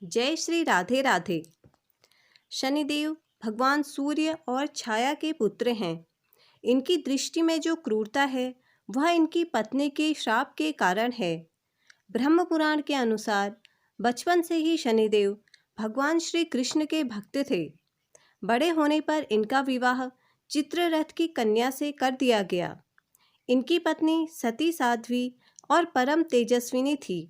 जय श्री राधे राधे। शनिदेव भगवान सूर्य और छाया के पुत्र हैं। इनकी दृष्टि में जो क्रूरता है वह इनकी पत्नी के श्राप के कारण है। ब्रह्म पुराण के अनुसार बचपन से ही शनिदेव भगवान श्री कृष्ण के भक्त थे। बड़े होने पर इनका विवाह चित्ररथ की कन्या से कर दिया गया। इनकी पत्नी सती साध्वी और परम तेजस्विनी थी।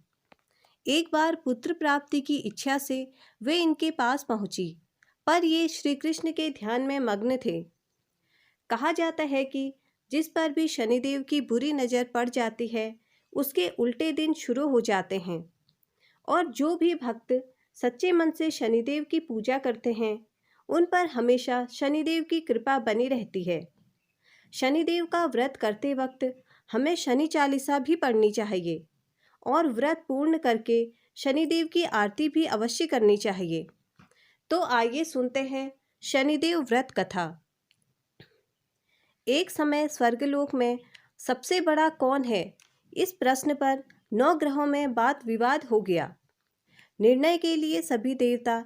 एक बार पुत्र प्राप्ति की इच्छा से वे इनके पास पहुंची, पर ये श्री कृष्ण के ध्यान में मग्न थे। कहा जाता है कि जिस पर भी शनिदेव की बुरी नज़र पड़ जाती है उसके उल्टे दिन शुरू हो जाते हैं, और जो भी भक्त सच्चे मन से शनिदेव की पूजा करते हैं उन पर हमेशा शनिदेव की कृपा बनी रहती है। शनिदेव का व्रत करते वक्त हमें शनि चालीसा भी पढ़नी चाहिए और व्रत पूर्ण करके शनिदेव की आरती भी अवश्य करनी चाहिए। तो आइए सुनते हैं शनिदेव व्रत कथा। एक समय स्वर्गलोक में सबसे बड़ा कौन है, इस प्रश्न पर 9 ग्रहों में बात विवाद हो गया। निर्णय के लिए सभी देवता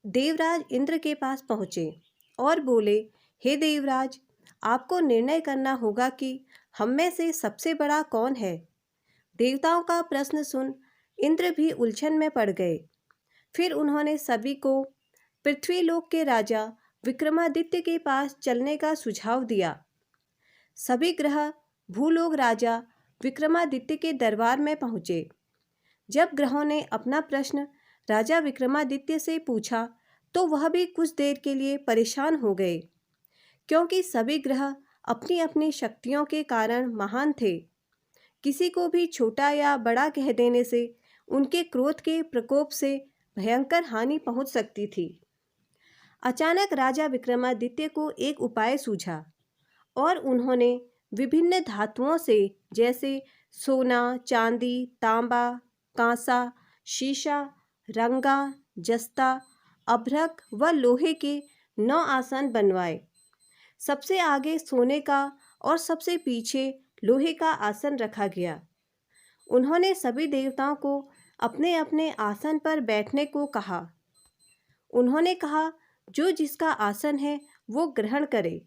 देवराज इंद्र के पास पहुँचे और बोले, हे देवराज, आपको निर्णय करना होगा कि हम में से सबसे बड़ा कौन है। देवताओं का प्रश्न सुन इंद्र भी उलझन में पड़ गए। फिर उन्होंने सभी को पृथ्वीलोक के राजा विक्रमादित्य के पास चलने का सुझाव दिया। सभी ग्रह भूलोक राजा विक्रमादित्य के दरबार में पहुँचे। जब ग्रहों ने अपना प्रश्न राजा विक्रमादित्य से पूछा तो वह भी कुछ देर के लिए परेशान हो गए, क्योंकि सभी ग्रह अपनी अपनी शक्तियों के कारण महान थे। किसी को भी छोटा या बड़ा कह देने से उनके क्रोध के प्रकोप से भयंकर हानि पहुंच सकती थी। अचानक राजा विक्रमादित्य को एक उपाय सूझा और उन्होंने विभिन्न धातुओं से, जैसे सोना, चांदी, तांबा, कांसा, शीशा, रंगा, जस्ता, अभ्रक व लोहे के 9 आसन बनवाए। सबसे आगे सोने का और सबसे पीछे लोहे का आसन रखा गया। उन्होंने सभी देवताओं को अपने अपने आसन पर बैठने को कहा। उन्होंने कहा, जो जिसका आसन है वो ग्रहण करे।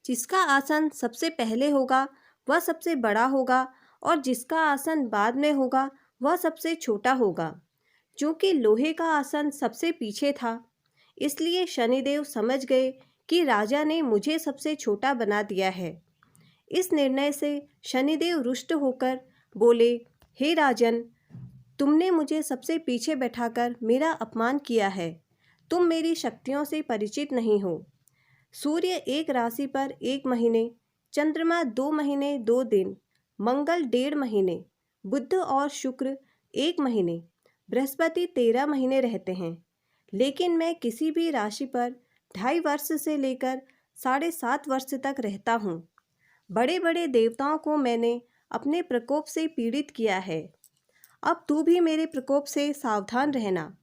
जिसका आसन सबसे पहले होगा वह सबसे बड़ा होगा और जिसका आसन बाद में होगा वह सबसे छोटा होगा। चूँकि लोहे का आसन सबसे पीछे था, इसलिए शनिदेव समझ गए कि राजा ने मुझे सबसे छोटा बना दिया है। इस निर्णय से शनिदेव रुष्ट होकर बोले, हे राजन, तुमने मुझे सबसे पीछे बैठाकर मेरा अपमान किया है। तुम मेरी शक्तियों से परिचित नहीं हो। सूर्य एक राशि पर 1 महीने, चंद्रमा 2 महीने 2 दिन, मंगल 1.5 महीने, बुध और शुक्र 1 महीने, बृहस्पति 13 महीने रहते हैं। लेकिन मैं किसी भी राशि पर 2.5 वर्ष से लेकर 7.5 वर्ष तक रहता हूँ। बड़े बड़े देवताओं को मैंने अपने प्रकोप से पीड़ित किया है। अब तू भी मेरे प्रकोप से सावधान रहना।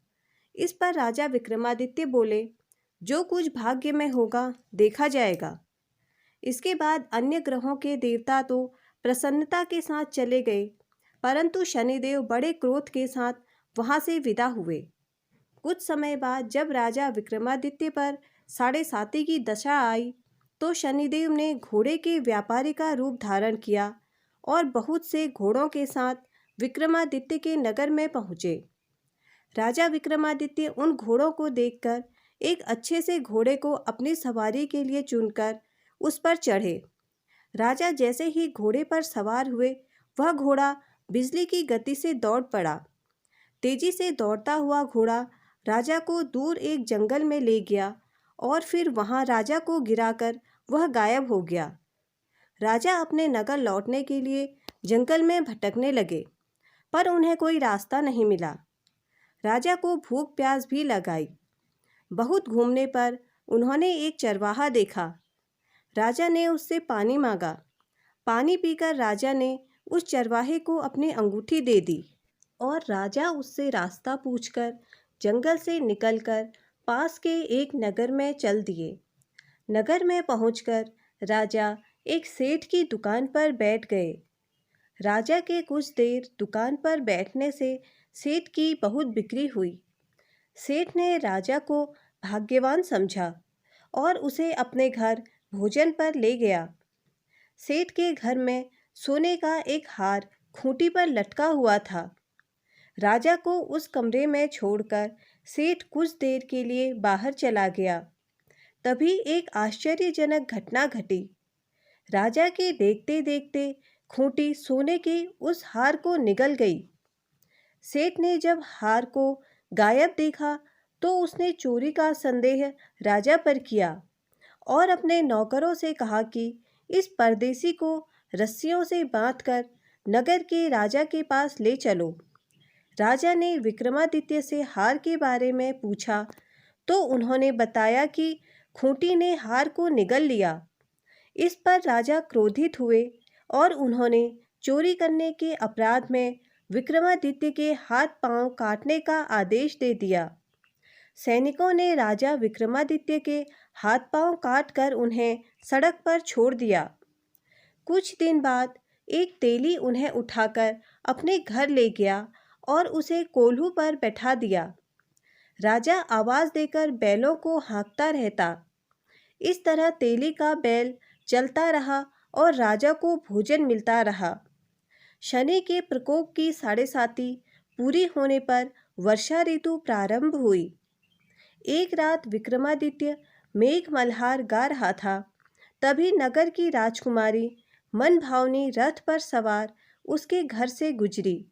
इस पर राजा विक्रमादित्य बोले, जो कुछ भाग्य में होगा देखा जाएगा। इसके बाद अन्य ग्रहों के देवता तो प्रसन्नता के साथ चले गए, परंतु शनिदेव बड़े क्रोध के साथ वहां से विदा हुए। कुछ समय बाद जब राजा विक्रमादित्य पर 7.5 की दशा आई तो शनिदेव ने घोड़े के व्यापारी का रूप धारण किया और बहुत से घोड़ों के साथ विक्रमादित्य के नगर में पहुँचे। राजा विक्रमादित्य उन घोड़ों को देखकर एक अच्छे से घोड़े को अपनी सवारी के लिए चुनकर उस पर चढ़े। राजा जैसे ही घोड़े पर सवार हुए, वह घोड़ा बिजली की गति से दौड़ पड़ा। तेजी से दौड़ता हुआ घोड़ा राजा को दूर एक जंगल में ले गया और फिर वहां राजा को गिराकर वह गायब हो गया। राजा अपने नगर लौटने के लिए जंगल में भटकने लगे, पर उन्हें कोई रास्ता नहीं मिला। राजा को भूख प्यास भी लगाई। बहुत घूमने पर उन्होंने एक चरवाहा देखा। राजा ने उससे पानी मांगा। पानी पीकर राजा ने उस चरवाहे को अपनी अंगूठी दे दी और राजा उससे रास्ता पूछकर जंगल से निकलकर पास के एक नगर में चल दिए। नगर में पहुंचकर राजा एक सेठ की दुकान पर बैठ गए। राजा के कुछ देर दुकान पर बैठने से सेठ की बहुत बिक्री हुई। सेठ ने राजा को भाग्यवान समझा और उसे अपने घर भोजन पर ले गया। सेठ के घर में सोने का एक हार खूंटी पर लटका हुआ था। राजा को उस कमरे में छोड़कर सेठ कुछ देर के लिए बाहर चला गया। तभी एक आश्चर्यजनक घटना घटी। राजा के देखते देखते खूंटी सोने के उस हार को निगल गई। सेठ ने जब हार को गायब देखा तो उसने चोरी का संदेह राजा पर किया और अपने नौकरों से कहा कि इस परदेसी को रस्सियों से बांधकर नगर के राजा के पास ले चलो। राजा ने विक्रमादित्य से हार के बारे में पूछा तो उन्होंने बताया कि खूंटी ने हार को निगल लिया। इस पर राजा क्रोधित हुए और उन्होंने चोरी करने के अपराध में विक्रमादित्य के हाथ पांव काटने का आदेश दे दिया। सैनिकों ने राजा विक्रमादित्य के हाथ पांव काटकर उन्हें सड़क पर छोड़ दिया। कुछ दिन बाद एक तेली उन्हें उठाकर अपने घर ले गया और उसे कोल्हू पर बैठा दिया। राजा आवाज़ देकर बैलों को हाँकता रहता। इस तरह तेली का बैल चलता रहा और राजा को भोजन मिलता रहा। शनि के प्रकोप की साढ़े साती पूरी होने पर वर्षा ऋतु प्रारंभ हुई। एक रात विक्रमादित्य मेघ मल्हार गा रहा था। तभी नगर की राजकुमारी मनभावनी रथ पर सवार उसके घर से गुजरी।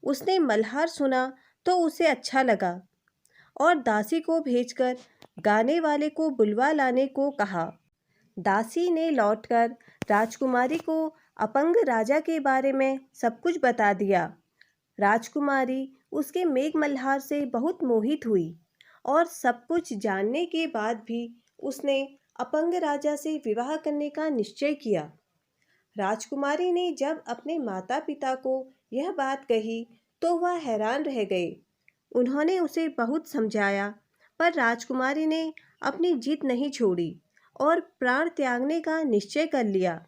उसने मल्हार सुना तो उसे अच्छा लगा और दासी को भेजकर गाने वाले को बुलवा लाने को कहा। दासी ने लौटकर राजकुमारी को अपंग राजा के बारे में सब कुछ बता दिया। राजकुमारी उसके मेघ मल्हार से बहुत मोहित हुई और सब कुछ जानने के बाद भी उसने अपंग राजा से विवाह करने का निश्चय किया। राजकुमारी ने जब अपने माता पिता को यह बात कही तो वह हैरान रह गए। उन्होंने उसे बहुत समझाया पर राजकुमारी ने अपनी जिद नहीं छोड़ी और प्राण त्यागने का निश्चय कर लिया।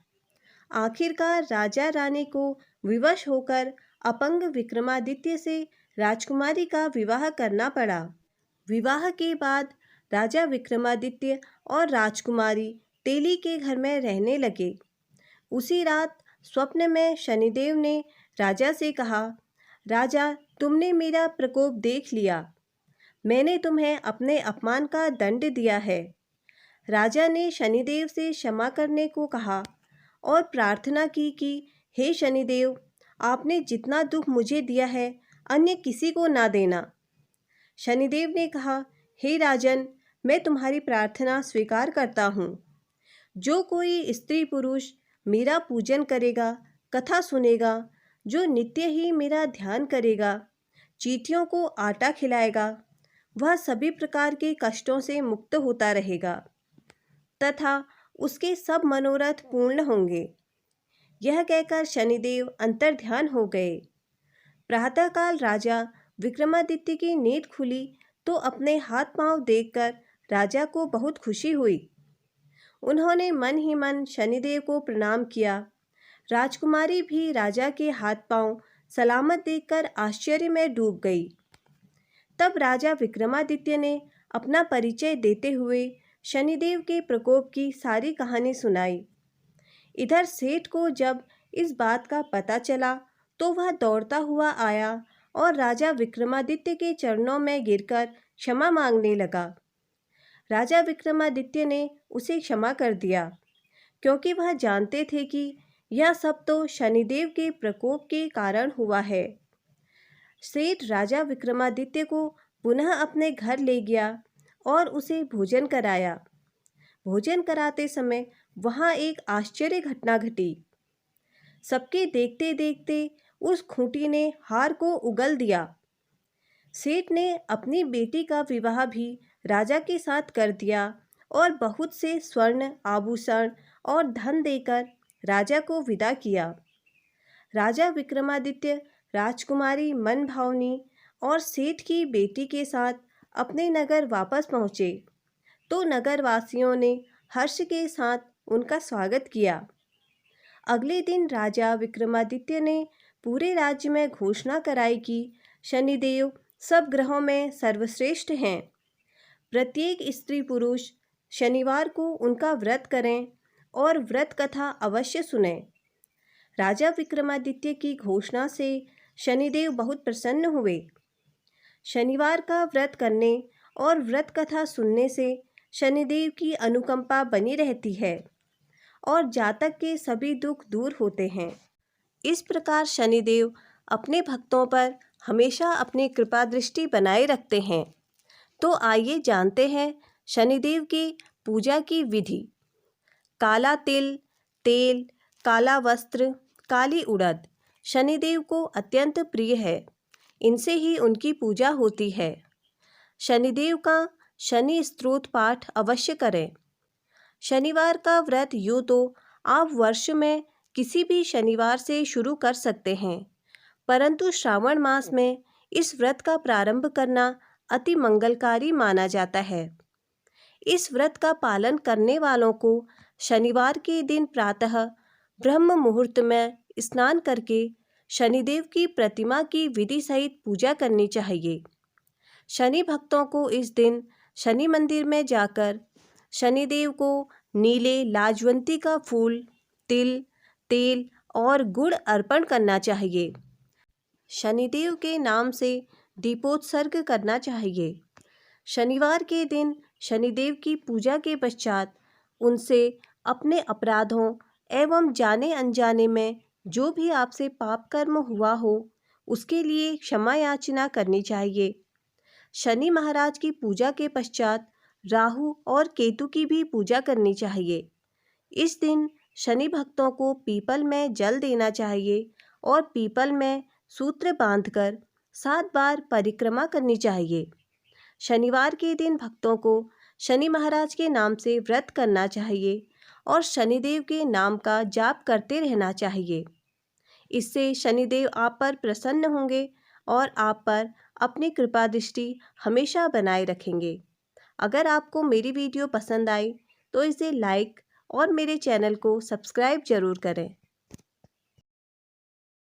आखिरकार राजा रानी को विवश होकर अपंग विक्रमादित्य से राजकुमारी का विवाह करना पड़ा। विवाह के बाद राजा विक्रमादित्य और राजकुमारी तेली के घर में रहने लगे। उसी रात स्वप्न में शनिदेव ने राजा से कहा, राजा, तुमने मेरा प्रकोप देख लिया। मैंने तुम्हें अपने अपमान का दंड दिया है। राजा ने शनिदेव से क्षमा करने को कहा और प्रार्थना की कि हे शनिदेव, आपने जितना दुख मुझे दिया है अन्य किसी को ना देना। शनिदेव ने कहा, हे राजन, मैं तुम्हारी प्रार्थना स्वीकार करता हूँ। जो कोई स्त्री पुरुष मेरा पूजन करेगा, कथा सुनेगा, जो नित्य ही मेरा ध्यान करेगा, चींटियों को आटा खिलाएगा, वह सभी प्रकार के कष्टों से मुक्त होता रहेगा तथा उसके सब मनोरथ पूर्ण होंगे। यह कहकर शनिदेव अंतर्ध्यान हो गए। प्रातःकाल राजा विक्रमादित्य की नींद खुली तो अपने हाथ पांव देखकर राजा को बहुत खुशी हुई। उन्होंने मन ही मन शनिदेव को प्रणाम किया। राजकुमारी भी राजा के हाथ पांव सलामत देखकर आश्चर्य में डूब गई। तब राजा विक्रमादित्य ने अपना परिचय देते हुए शनिदेव के प्रकोप की सारी कहानी सुनाई। इधर सेठ को जब इस बात का पता चला तो वह दौड़ता हुआ आया और राजा विक्रमादित्य के चरणों में गिरकर क्षमा मांगने लगा। राजा विक्रमादित्य ने उसे क्षमा कर दिया क्योंकि वह जानते थे कि यह सब तो शनिदेव के प्रकोप के कारण हुआ है। सेठ राजा विक्रमादित्य को पुनः अपने घर ले गया और उसे भोजन कराया। भोजन कराते समय वहाँ एक आश्चर्य घटना घटी। सबके देखते देखते उस खूंटी ने हार को उगल दिया। सेठ ने अपनी बेटी का विवाह भी राजा के साथ कर दिया और बहुत से स्वर्ण आभूषण और धन देकर राजा को विदा किया। राजा विक्रमादित्य राजकुमारी मनभावनी और सेठ की बेटी के साथ अपने नगर वापस पहुँचे तो नगरवासियों ने हर्ष के साथ उनका स्वागत किया। अगले दिन राजा विक्रमादित्य ने पूरे राज्य में घोषणा कराई कि शनिदेव सब ग्रहों में सर्वश्रेष्ठ हैं। प्रत्येक स्त्री पुरुष शनिवार को उनका व्रत करें और व्रत कथा अवश्य सुने। राजा विक्रमादित्य की घोषणा से शनिदेव बहुत प्रसन्न हुए। शनिवार का व्रत करने और व्रत कथा सुनने से शनिदेव की अनुकंपा बनी रहती है और जातक के सभी दुख दूर होते हैं। इस प्रकार शनिदेव अपने भक्तों पर हमेशा अपनी कृपा दृष्टि बनाए रखते हैं। तो आइए जानते हैं शनिदेव की पूजा की विधि। काला तिल, तेल, काला वस्त्र, काली उड़द शनिदेव को अत्यंत प्रिय है। इनसे ही उनकी पूजा होती है। शनिदेव का शनि स्तोत्र पाठ अवश्य करें। शनिवार का व्रत यूँ तो आप वर्ष में किसी भी शनिवार से शुरू कर सकते हैं, परंतु श्रावण मास में इस व्रत का प्रारंभ करना अति मंगलकारी माना जाता है। इस व्रत का पालन करने वालों को शनिवार के दिन प्रातः ब्रह्म मुहूर्त में स्नान करके शनिदेव की प्रतिमा की विधि सहित पूजा करनी चाहिए। शनि भक्तों को इस दिन शनि मंदिर में जाकर शनिदेव को नीले लाजवंती का फूल, तिल, तेल और गुड़ अर्पण करना चाहिए। शनिदेव के नाम से दीपोत्सर्ग करना चाहिए। शनिवार के दिन शनिदेव की पूजा के पश्चात उनसे अपने अपराधों एवं जाने अनजाने में जो भी आपसे पाप कर्म हुआ हो उसके लिए क्षमा याचना करनी चाहिए। शनि महाराज की पूजा के पश्चात राहु और केतु की भी पूजा करनी चाहिए। इस दिन शनि भक्तों को पीपल में जल देना चाहिए और पीपल में सूत्र बांधकर 7 बार परिक्रमा करनी चाहिए। शनिवार के दिन भक्तों को शनि महाराज के नाम से व्रत करना चाहिए और शनिदेव के नाम का जाप करते रहना चाहिए। इससे शनिदेव आप पर प्रसन्न होंगे और आप पर अपनी कृपा दृष्टि हमेशा बनाए रखेंगे। अगर आपको मेरी वीडियो पसंद आई तो इसे लाइक और मेरे चैनल को सब्सक्राइब जरूर करें।